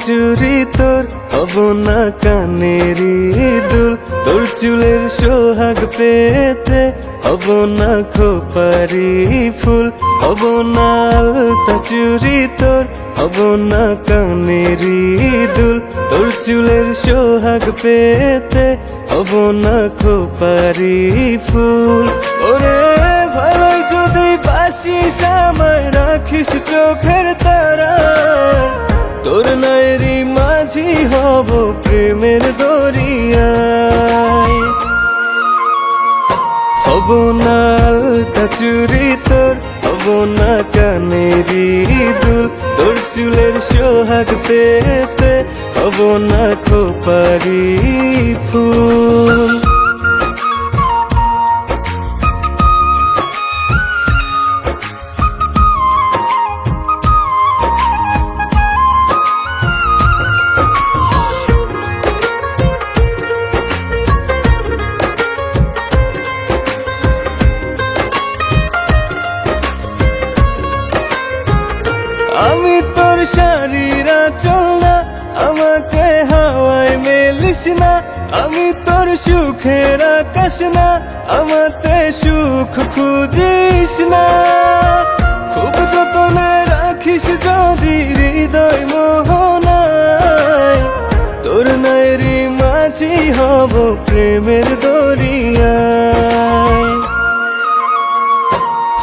চুরি তোর, হব না কানেরই দুল। তোর চুলের সোহাগ পেতে হব না খোপারি ফুল। হব না আলতা চুরি তোর, হব না কানেরই দুল। তোর চুলের সোহাগ পেতে হব না খোপারি ফুল। ওরে ভালোই যদি বাসিস আমায়, রাখিস চোখের তারা। তোর নায়েরই মাঝি হব প্রেমের দরিয়ায়। হব না আলতা চুরি তোর, হব না কানেরই দুল। তোর চুলের সোহাগ পেতে হব না খোপারি ফুল। আমি তোর শাড়ির আঁচল না, আমাকে হাওয়ায় মেলিস না। আমি তোর সুখের আকাশ না, আমাতে সুখ খুঁজিস না। খুব যতনে রাখিস যদি হৃদয় মোহনায়। তোর নায়েরই মাঝি হব প্রেমের দরিয়ায়।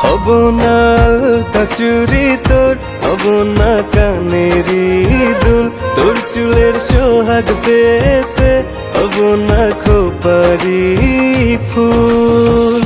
হব না আলতা চুরি তোর, হব না কানেরই দুল। তোর চুলের সোহাগ পেতে হব না খোপারি ফুল।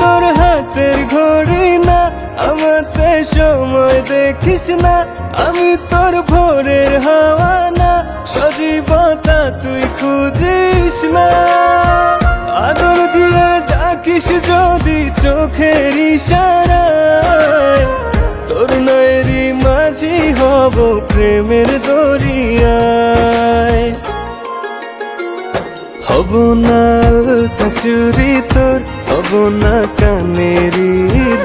তোর হাতের ঘড়ি না, আমাতে সময় দেখিস না। আমি তোর ভোরের হাওয়া না, সজীবতা তুই খুঁজিস না। আদর দিয়ে ডাকিস যদি চোখের ইশারায়। তোর নায়েরই মাঝি হব প্রেমের দরিয়ায়। হব না আলতা চুরি তোর, হব না কানেরই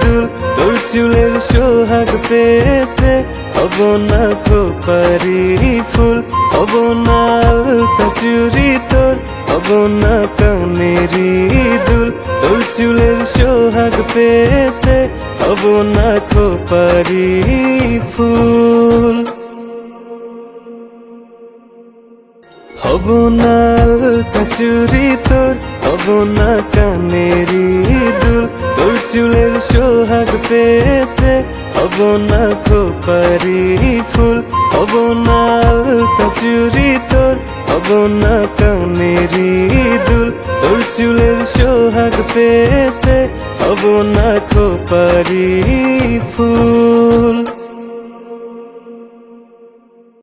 দুল। তোর চুলের সোহাগ পেতে হব না খোপারি ফুল। হব না আলতা চুরি তোর, হব না কানেরই দুল। তোর চুলের সোহাগ পেতে হব না খোপারি ফুল। হব না আলতা চুরি তোর, হব না কানেরই দুল। তোর চুলের সোহাগ পেতে হব না খোপারি ফুল। হব না আলতা চুরি তোর, হব না কানেরই দুল। তোর চুলের সোহাগ পেতে হব না খোপারি ফুল।